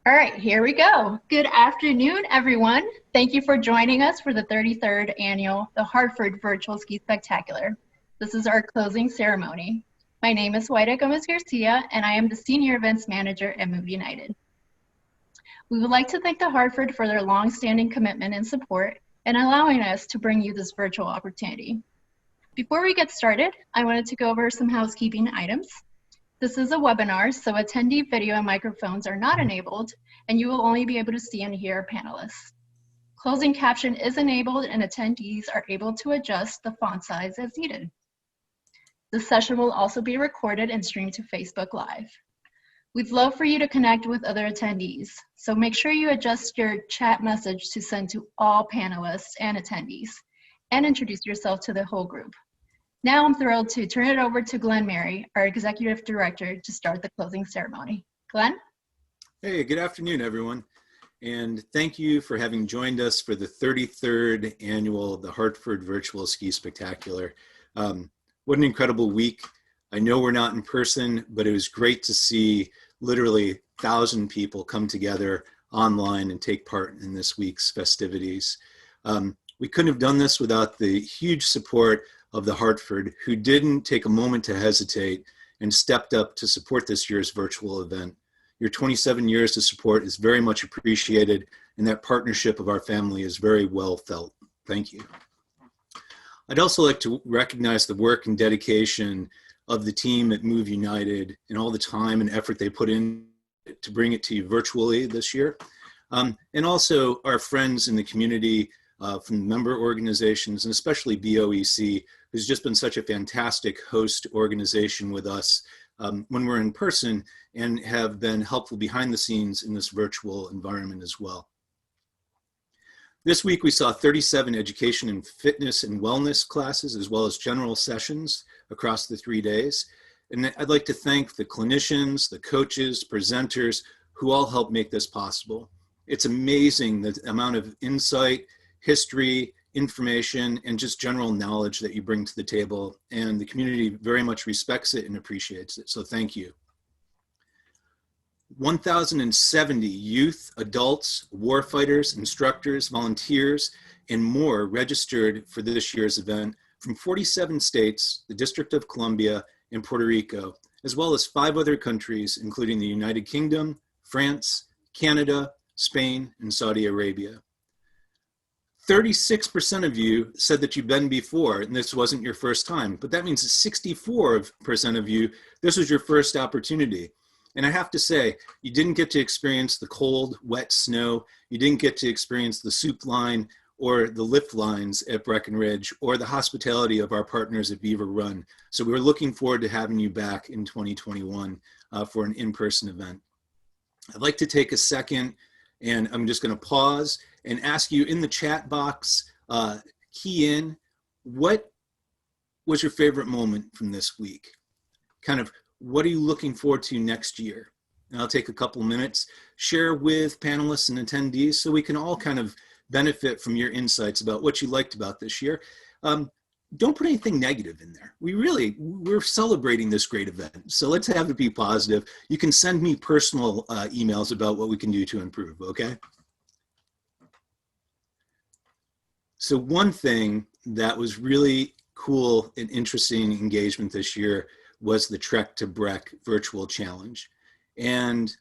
All right, here we go. Good afternoon, everyone. Thank you for joining us for the 33rd annual the Hartford Virtual Ski Spectacular. This is our closing ceremony. My name is Waida Gomez Garcia, and I am the Senior Events Manager at Move United. We would like to thank the Hartford for their long-standing commitment and support and allowing us to bring you this virtual opportunity. Before we get started, I wanted to go over some housekeeping items. This is a webinar, so attendee video and microphones are not enabled, and you will only be able to see and hear our panelists. Closing caption is enabled, and attendees are able to adjust the font size as needed. This session will also be recorded and streamed to Facebook Live. We'd love for you to connect with other attendees, so make sure you adjust your chat message to send to all panelists and attendees, and introduce yourself to the whole group. Now I'm thrilled to turn it over to Glenn Mary, our Executive Director, to start the closing ceremony. Glenn? Hey, good afternoon, everyone. And thank you for having joined us for the 33rd annual the Hartford Virtual Ski Spectacular. What an incredible week. I know we're not in person, but it was great to see literally 1,000 people come together online and take part in this week's festivities. We couldn't have done this without the huge support of the Hartford, who didn't take a moment to hesitate and stepped up to support this year's virtual event. Your 27 years of support is very much appreciated, and that partnership of our family is very well felt. Thank you. I'd also like to recognize the work and dedication of the team at Move United and all the time and effort they put in to bring it to you virtually this year. And also our friends in the community from member organizations, and especially BOEC, who's just been such a fantastic host organization with us when we're in person, and have been helpful behind the scenes in this virtual environment as well. This week we saw 37 education and fitness and wellness classes, as well as general sessions across the 3 days. And I'd like to thank the clinicians, the coaches, presenters, who all helped make this possible. It's amazing the amount of insight, history, information, and just general knowledge that you bring to the table, and the community very much respects it and appreciates it, so thank you. 1,070 youth, adults, warfighters, instructors, volunteers, and more registered for this year's event from 47 states, the District of Columbia, and Puerto Rico, as well as 5 other countries, including the United Kingdom, France, Canada, Spain, and Saudi Arabia. 36% of you said that you've been before and this wasn't your first time, but that means 64% of you, this was your first opportunity. And I have to say, you didn't get to experience the cold, wet snow, you didn't get to experience the soup line or the lift lines at Breckenridge or the hospitality of our partners at Beaver Run. So we're looking forward to having you back in 2021 for an in-person event. I'd like to take a second, and I'm just going to pause and ask you in the chat box, key in, what was your favorite moment from this week? Kind of, what are you looking forward to next year? And I'll take a couple minutes, share with panelists and attendees so we can all kind of benefit from your insights about what you liked about this year. Don't put anything negative in there. We're celebrating this great event, so let's have it be positive. You can send me personal emails about what we can do to improve, okay? So one thing that was really cool and interesting engagement this year was the Trek to Breck virtual challenge. And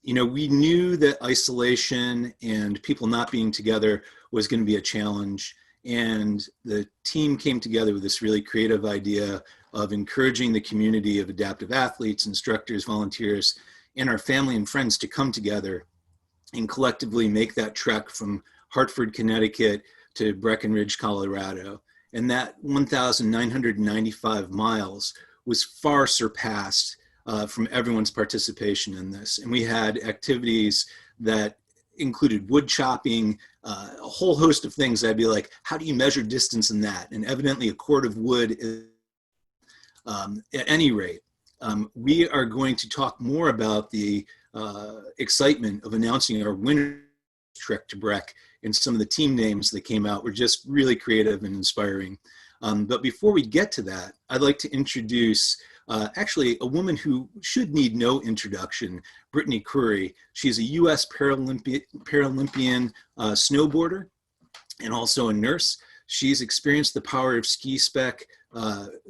you know, we knew that isolation and people not being together was going to be a challenge. And the team came together with this really creative idea of encouraging the community of adaptive athletes, instructors, volunteers, and our family and friends to come together and collectively make that trek from Hartford, Connecticut to Breckenridge, Colorado. And that 1,995 miles was far surpassed from everyone's participation in this. And we had activities that included wood chopping, a whole host of things. I'd be like, how do you measure distance in that? And evidently a cord of wood is, at any rate, we are going to talk more about the excitement of announcing our winner Trek to Breck, and some of the team names that came out were just really creative and inspiring. But before we get to that, I'd like to introduce Actually, a woman who should need no introduction, Brittany Curry. She's a U.S. Paralympian snowboarder and also a nurse. She's experienced the power of ski spec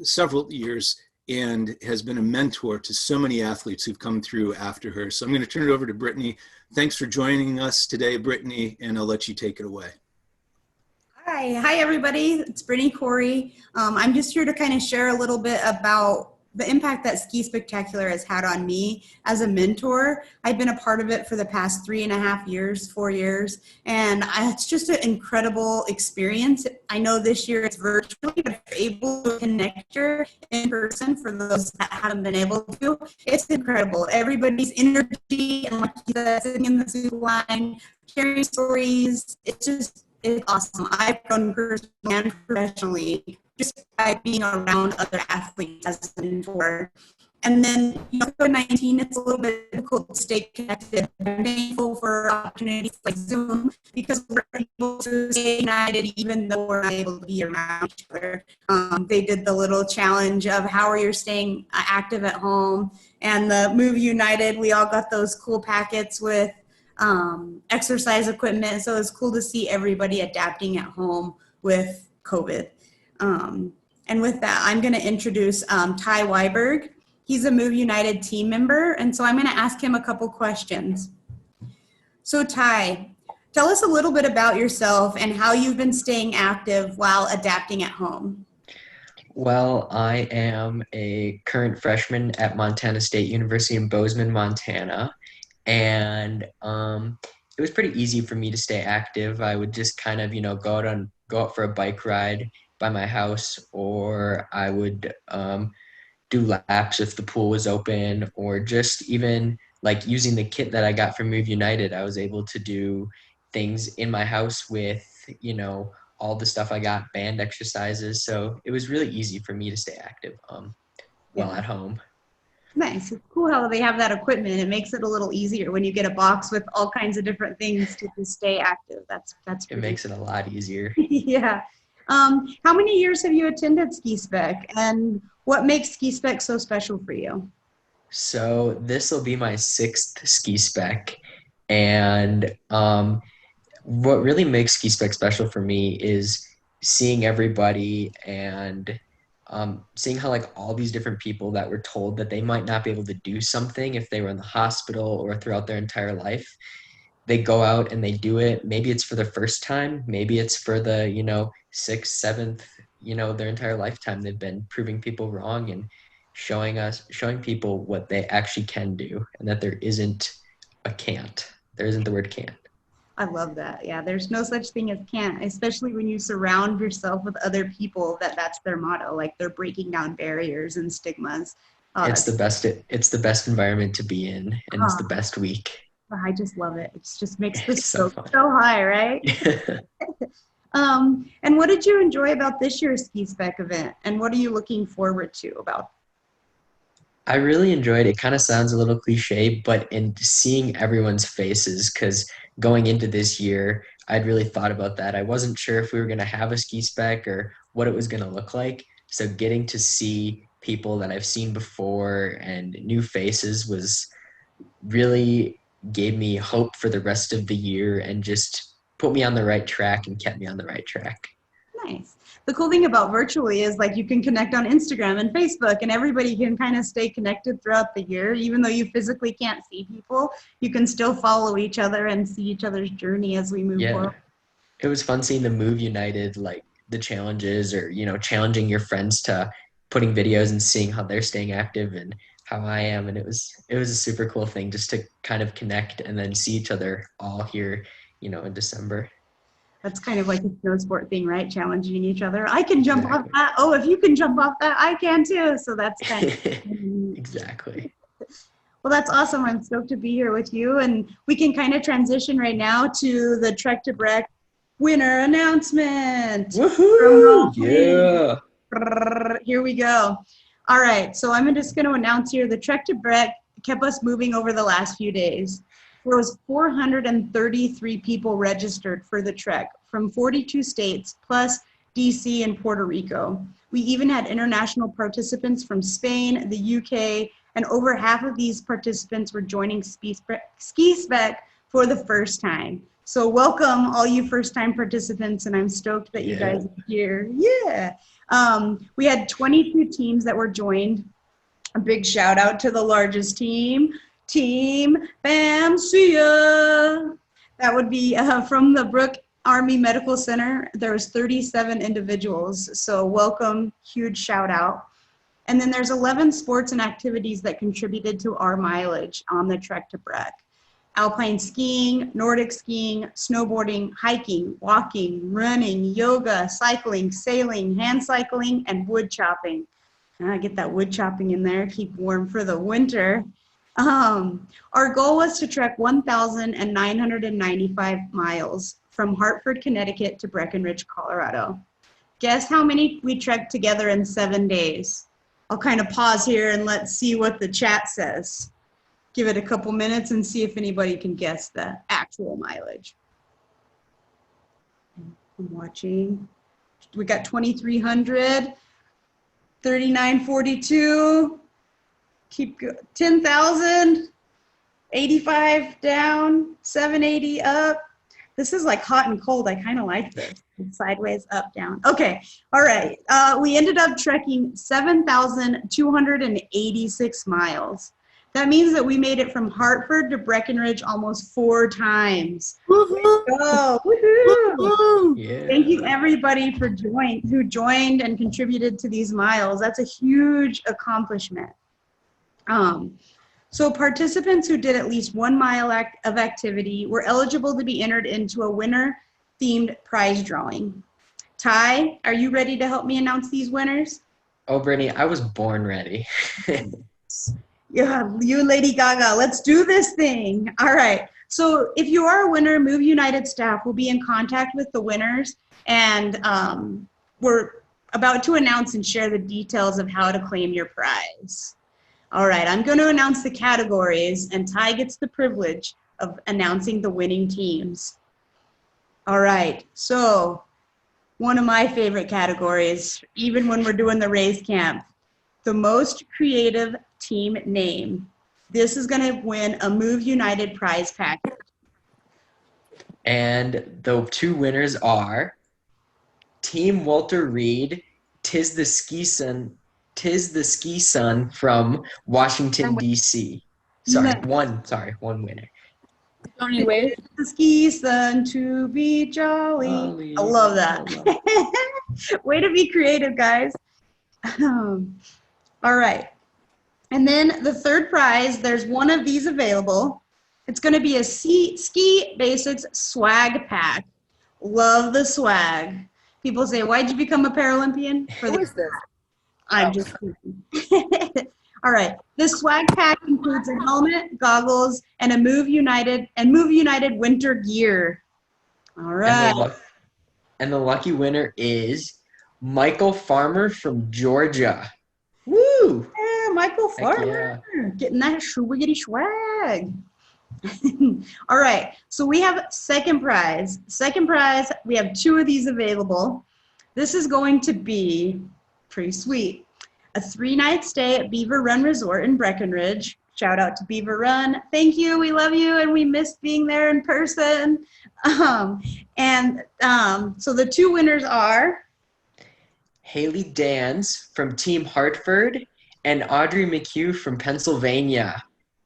several years and has been a mentor to so many athletes who've come through after her. So I'm going to turn it over to Brittany. Thanks for joining us today, Brittany, and I'll let you take it away. Hi everybody, it's Brittany Curry. I'm just here to kind of share a little bit about the impact that Ski Spectacular has had on me as a mentor. I've been a part of it for the past 3.5 years, 4 years, and it's just an incredible experience. I know this year it's virtually, but if you're able to connect here in person for those that haven't been able to, it's incredible. Everybody's energy and like you said, sitting in the Zoom line, sharing stories, it's awesome. I've grown personally and professionally just by being around other athletes as a mentor. And then, COVID-19, it's a little bit difficult to stay connected. I'm thankful for opportunities like Zoom because we're able to stay united even though we're not able to be around each other. They did the little challenge of how are you staying active at home, and the Move United, we all got those cool packets with exercise equipment. So it's cool to see everybody adapting at home with COVID. And with that, I'm going to introduce Tai Weiburg. He's a Move United team member, and so I'm going to ask him a couple questions. So Tai, tell us a little bit about yourself and how you've been staying active while adapting at home. Well, I am a current freshman at Montana State University in Bozeman, Montana, and it was pretty easy for me to stay active. I would just kind of, go out for a bike ride by my house, or I would do laps if the pool was open, or just even like using the kit that I got from Move United. I was able to do things in my house with, all the stuff I got, band exercises. So it was really easy for me to stay active while at home. Nice. It's cool how they have that equipment. It makes it a little easier when you get a box with all kinds of different things to stay active. That's it makes it a lot easier. Yeah. How many years have you attended Ski Spec, and what makes Ski Spec so special for you? So this will be my 6th Ski Spec, and what really makes Ski Spec special for me is seeing everybody and seeing how like all these different people that were told that they might not be able to do something if they were in the hospital or throughout their entire life, they go out and they do it. Maybe it's for the first time, maybe it's for the 6th, 7th, their entire lifetime. They've been proving people wrong and showing people what they actually can do, and that there isn't a can't. There isn't the word can't. I love that. Yeah, there's no such thing as can't, especially when you surround yourself with other people that's their motto, like they're breaking down barriers and stigmas. It's the best environment to be in, and it's the best week. I just love it. It just makes the stroke so high, right? And what did you enjoy about this year's Ski Spec event, and what are you looking forward to about? I really enjoyed it. It kind of sounds a little cliche, but in seeing everyone's faces, because going into this year, I'd really thought about that. I wasn't sure if we were going to have a Ski Spec or what it was going to look like. So getting to see people that I've seen before and new faces was really gave me hope for the rest of the year and just put me on the right track and kept me on the right track. Nice. The cool thing about virtually is like you can connect on Instagram and Facebook, and everybody can kind of stay connected throughout the year. Even though you physically can't see people, you can still follow each other and see each other's journey as we move forward. It was fun seeing the Move United, like the challenges, or challenging your friends to putting videos and seeing how they're staying active and how I am. And it was a super cool thing just to kind of connect and then see each other all here, in December. That's kind of like a snow sport thing, right? Challenging each other. I can jump off that. Oh, if you can jump off that, I can too. So that's kind of exactly. Well, that's awesome. I'm stoked to be here with you. And we can kind of transition right now to the Trek to Breck winner announcement. Woohoo! Yeah. Here we go. All right. So I'm just going to announce here the Trek to Breck kept us moving over the last few days. There was 433 people registered for the trek from 42 states plus DC and Puerto Rico. We even had international participants from Spain, the UK, and over half of these participants were joining Ski Spec for the first time. So welcome all you first-time participants, and I'm stoked that you guys are here. Yeah. We had 22 teams that were joined. A big shout out to the largest team, Team BAMSIA. That would be from the Brook Army Medical Center. There was 37 individuals, so welcome, huge shout out. And then there's 11 sports and activities that contributed to our mileage on the trek to Breck. Alpine skiing, Nordic skiing, snowboarding, hiking, walking, running, yoga, cycling, sailing, hand cycling, and wood chopping. Get that wood chopping in there, keep warm for the winter. Our goal was to trek 1,995 miles from Hartford, Connecticut to Breckenridge, Colorado. Guess how many we trekked together in 7 days? I'll kind of pause here and let's see what the chat says. Give it a couple minutes and see if anybody can guess the actual mileage. I'm watching. We got 2,300, 3,942. Keep going. 10,000, 85 down, 780 up. This is like hot and cold. I kind of like this. It's sideways, up, down. Okay, all right. We ended up trekking 7,286 miles. That means that we made it from Hartford to Breckenridge almost 4 times. Woohoo! Woohoo! Yeah. Thank you everybody for who joined and contributed to these miles. That's a huge accomplishment. So participants who did at least 1 mile of activity were eligible to be entered into a winner-themed prize drawing. Tai, are you ready to help me announce these winners? Oh, Brittany, I was born ready. Yeah, you and Lady Gaga, let's do this thing. All right, so if you are a winner, Move United staff will be in contact with the winners, and we're about to announce and share the details of how to claim your prize. All right, I'm going to announce the categories, and Tai gets the privilege of announcing the winning teams. All right, so one of my favorite categories, even when we're doing the race camp, the most creative team name. This is going to win a Move United prize package. And the 2 winners are Team Walter Reed, Tis the Ski Sun from Washington, D.C. Sorry, one winner. Anyway, The ski sun to be jolly. I love that. Way to be creative, guys. All right. And then the third prize, there's one of these available. It's going to be a Ski Basics swag pack. Love the swag. People say, why'd you become a Paralympian? who is this? I'm just kidding. All right. This swag pack includes a helmet, goggles, and a Move United winter gear. All right. And the lucky winner is Michael Farmer from Georgia. Woo! Yeah, Michael Farmer. Yeah. Getting that wiggity swag. All right. So we have second prize. Second prize, we have 2 of these available. This is going to be pretty sweet. A 3-night stay at Beaver Run Resort in Breckenridge. Shout out to Beaver Run. Thank you. We love you, and we miss being there in person. So the 2 winners are Haley Dans from Team Hartford and Audrey McHugh from Pennsylvania.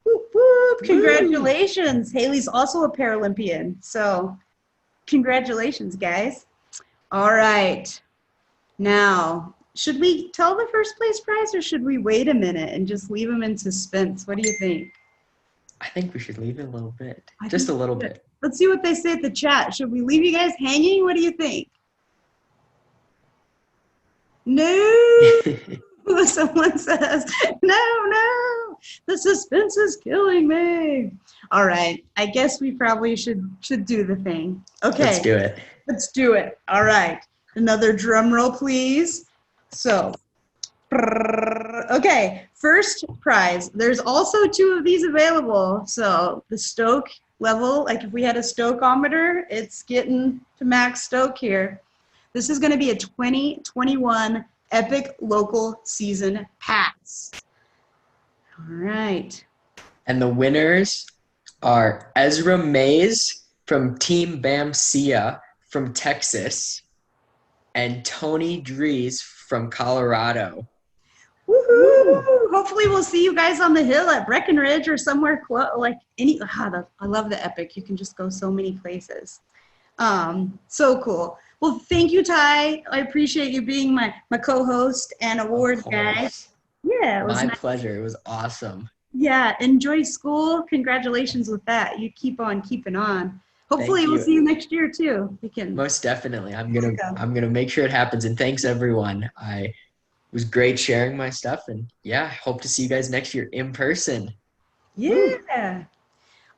whoop, whoop. Congratulations. Haley's also a Paralympian. So congratulations, guys. All right. Now, should we tell the first place prize, or should we wait a minute and just leave them in suspense? What do you think? I think we should leave it a little bit. Just a little bit. Let's see what they say at the chat. Should we leave you guys hanging? What do you think? No. Someone says, no, the suspense is killing me. All right. I guess we probably should do the thing. Okay. Let's do it. Let's do it. All right. Another drum roll, please. So, okay. First prize. There's also 2 of these available. So the stoke level, like if we had a stokeometer, it's getting to max stoke here. This is going to be a 2021 Epic Local Season Pass. All right. And the winners are Ezra Mays from Team Bamsia from Texas and Tony Dries from Colorado. Woohoo! Hopefully we'll see you guys on the hill at Breckenridge or somewhere like any. I love the Epic. You can just go so many places. So cool. Well, thank you, Tai. I appreciate you being my co-host and award guy. Yeah, it was my pleasure. It was awesome. Yeah, enjoy school. Congratulations with that. You keep on keeping on. Hopefully we'll see you next year too. We can most definitely. I'm gonna make sure it happens. And thanks everyone. It was great sharing my stuff, and yeah, hope to see you guys next year in person. Yeah. Woo.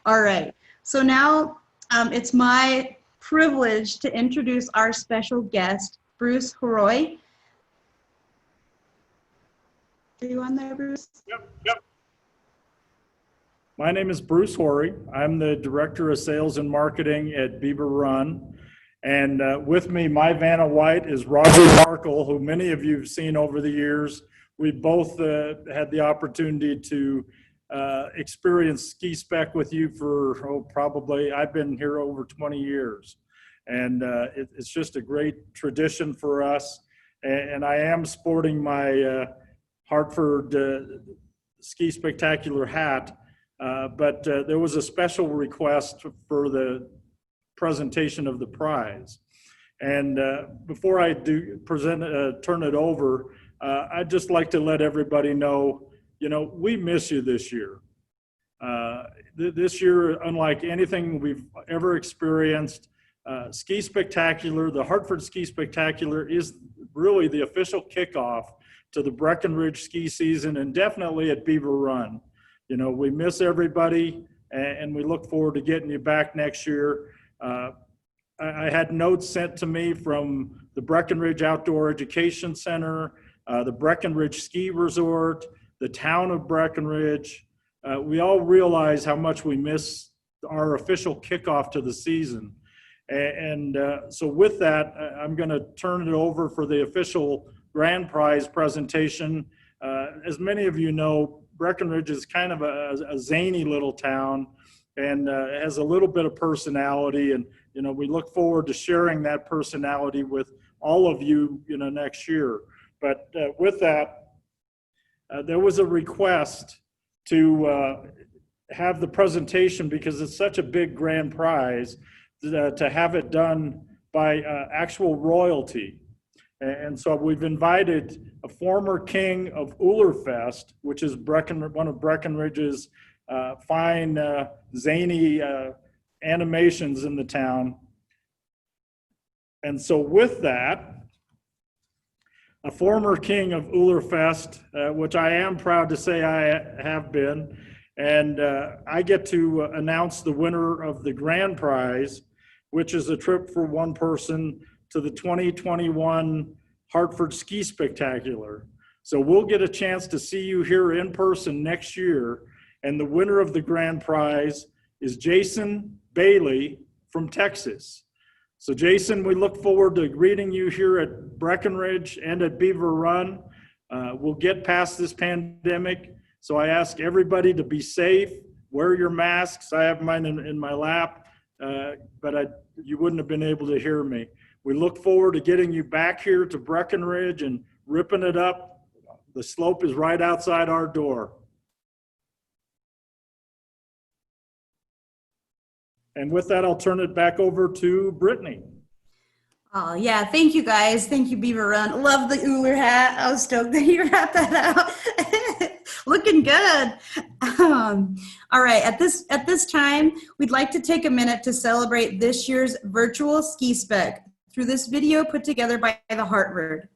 All right. So now it's my privilege to introduce our special guest, Bruce Horoy. Are you on there, Bruce? Yep. My name is Bruce Horry. I'm the Director of Sales and Marketing at Beaver Run. And with me, my Vanna White, is Roger Markle, who many of you have seen over the years. We both had the opportunity to experience ski spec with you for, probably, I've been here over 20 years. And it's just a great tradition for us. And I am sporting my Hartford Ski Spectacular hat. But there was a special request for the presentation of the prize. And before I turn it over, I'd just like to let everybody know, we miss you this year. This year, unlike anything we've ever experienced, Ski Spectacular, the Hartford Ski Spectacular is really the official kickoff to the Breckenridge ski season, and definitely at Beaver Run. We miss everybody, and we look forward to getting you back next year. I had notes sent to me from the Breckenridge Outdoor Education Center, the Breckenridge Ski Resort, the town of Breckenridge. We all realize how much we miss our official kickoff to the season. And so with that, I'm going to turn it over for the official grand prize presentation. As many of you know, Breckenridge is kind of a zany little town and has a little bit of personality. And, we look forward to sharing that personality with all of you, next year. But with that, there was a request to have the presentation, because it's such a big grand prize, to have it done by actual royalty. And so we've invited a former king of Ulerfest, which is one of Breckenridge's fine, zany animations in the town. And so with that, a former king of Ulerfest, which I am proud to say I have been, and I get to announce the winner of the grand prize, which is a trip for one person to the 2021 Hartford Ski Spectacular. So we'll get a chance to see you here in person next year. And the winner of the grand prize is Jason Bailey from Texas. So Jason, we look forward to greeting you here at Breckenridge and at Beaver Run. We'll get past this pandemic. So I ask everybody to be safe, wear your masks. I have mine in my lap, but you wouldn't have been able to hear me. We look forward to getting you back here to Breckenridge and ripping it up. The slope is right outside our door. And with that, I'll turn it back over to Brittany. Oh, yeah. Thank you, guys. Thank you, Beaver Run. Love the Uller hat. I was stoked that you wrapped that out. Looking good. All right. At this time, we'd like to take a minute to celebrate this year's virtual ski spec through this video put together by the Hartford.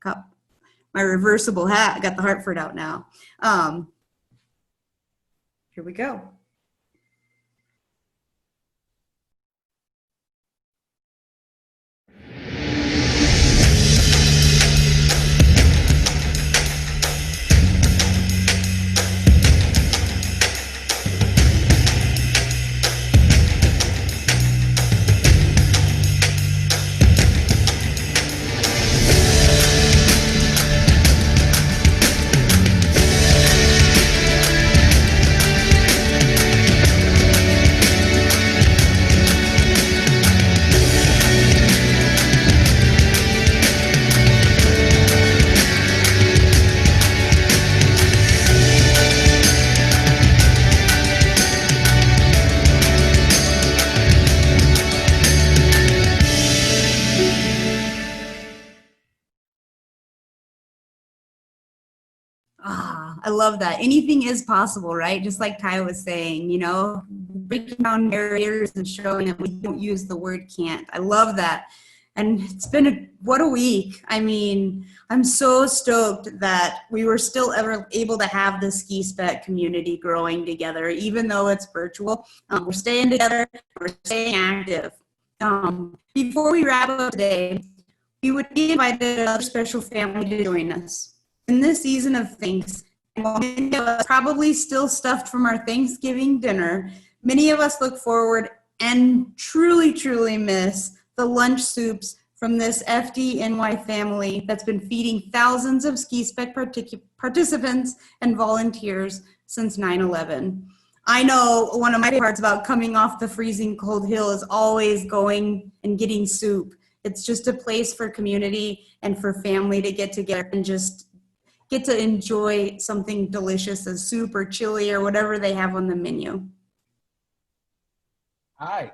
Got my reversible hat. I got the Hartford out now. Here we go. I love that. Anything is possible, right? Just like Tai was saying, you know, breaking down barriers and showing that we don't use the word can't. I love that. And it's been what a week. I mean, I'm so stoked that we were still ever able to have the ski spec community growing together, even though it's virtual. We're staying together, we're staying active. Before we wrap up today, we would be invited another special family to join us. In this season of thanks, while many of us probably still stuffed from our Thanksgiving dinner, many of us look forward and truly, truly miss the lunch soups from this FDNY family that's been feeding thousands of ski spec participants and volunteers since 9/11. I know one of my favorite parts about coming off the freezing cold hill is always going and getting soup. It's just a place for community and for family to get together and just get to enjoy something delicious as soup or chili or whatever they have on the menu. Hi.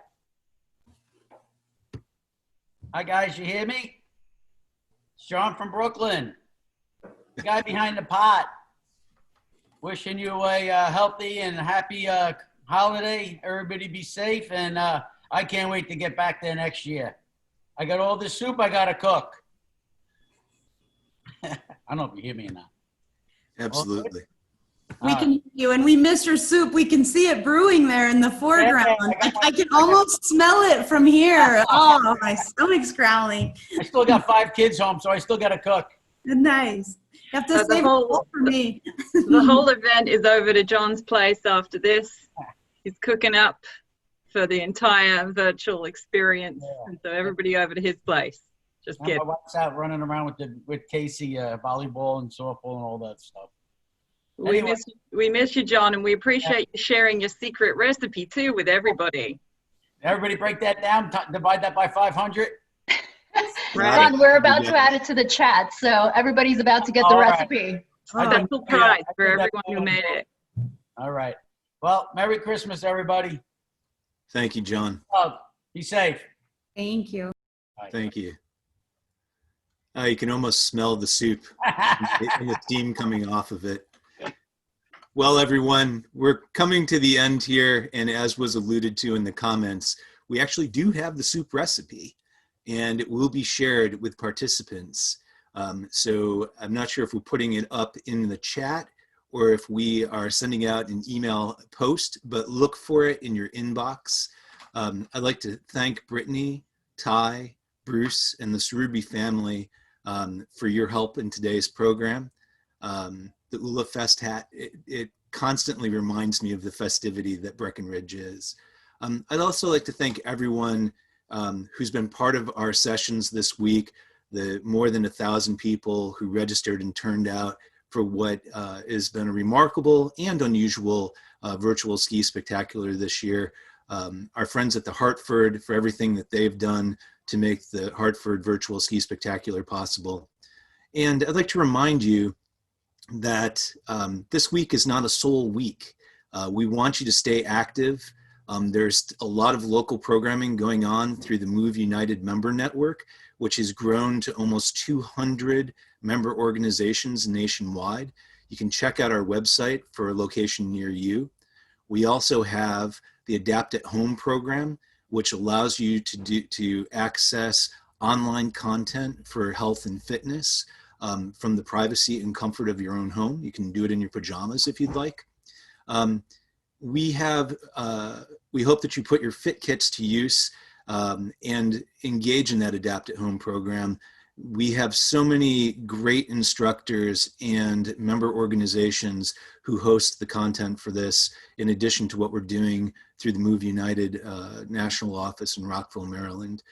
Hi, guys. You hear me? It's John from Brooklyn, the guy behind the pot. Wishing you a healthy and happy holiday. Everybody be safe. And I can't wait to get back there next year. I got all this soup I got to cook. I don't know if you hear me or not. Absolutely. We can hear you, and we miss your soup. We can see it brewing there in the foreground. I can almost smell it from here. Oh, my stomach's growling. I still got 5 kids home, so I still got to cook. Nice. You have to So save it all for me. The whole event is over to John's place after this. He's cooking up for the entire virtual experience. Yeah. And so everybody over to his place. Just And get my wife's out running around with Casey, volleyball and softball and all that stuff. Anyway. we miss you, John, and we appreciate you sharing your secret recipe too with everybody. Everybody break that down, divide that by 500. Ron, we're about to add it to the chat, so everybody's about to get the All right. recipe. Special prize for everyone who made it. All right. Well, Merry Christmas, everybody. Thank you, John. Oh, be safe. Thank you. Thank you. You can almost smell the soup and the steam coming off of it. Well, everyone, we're coming to the end here, and as was alluded to in the comments, we actually do have the soup recipe, and it will be shared with participants. So I'm not sure if we're putting it up in the chat or if we are sending out an email post, but look for it in your inbox. I'd like to thank Brittany, Tai, Bruce, and the Sarubi family for your help in today's program. The Ula Fest hat, it constantly reminds me of the festivity that Breckenridge is. I'd also like to thank everyone who's been part of our sessions this week, the more than 1,000 people who registered and turned out for what has been a remarkable and unusual virtual ski spectacular this year. Our friends at the Hartford for everything that they've done to make the Hartford Virtual Ski Spectacular possible. And I'd like to remind you that this week is not a sole week. We want you to stay active. There's a lot of local programming going on through the Move United member network, which has grown to almost 200 member organizations nationwide. You can check out our website for a location near you. We also have the Adapt at Home program, which allows you to access online content for health and fitness from the privacy and comfort of your own home. You can do it in your pajamas if you'd like. We hope that you put your fit kits to use and engage in that Adapt at Home program. We have so many great instructors and member organizations who host the content for this, in addition to what we're doing through the Move United National Office in Rockville, Maryland.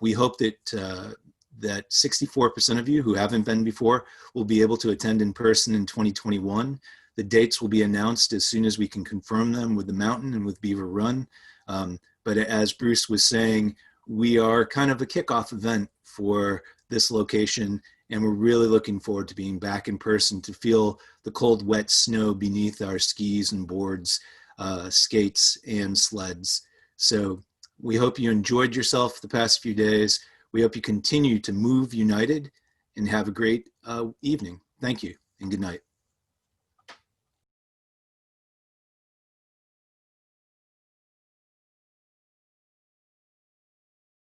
We hope that that 64% of you who haven't been before will be able to attend in person in 2021. The dates will be announced as soon as we can confirm them with the Mountain and with Beaver Run. But as Bruce was saying, we are kind of a kickoff event for this location, and we're really looking forward to being back in person to feel the cold, wet snow beneath our skis and boards, skates and sleds. So we hope you enjoyed yourself the past few days. We hope you continue to move united and have a great evening. Thank you and good night.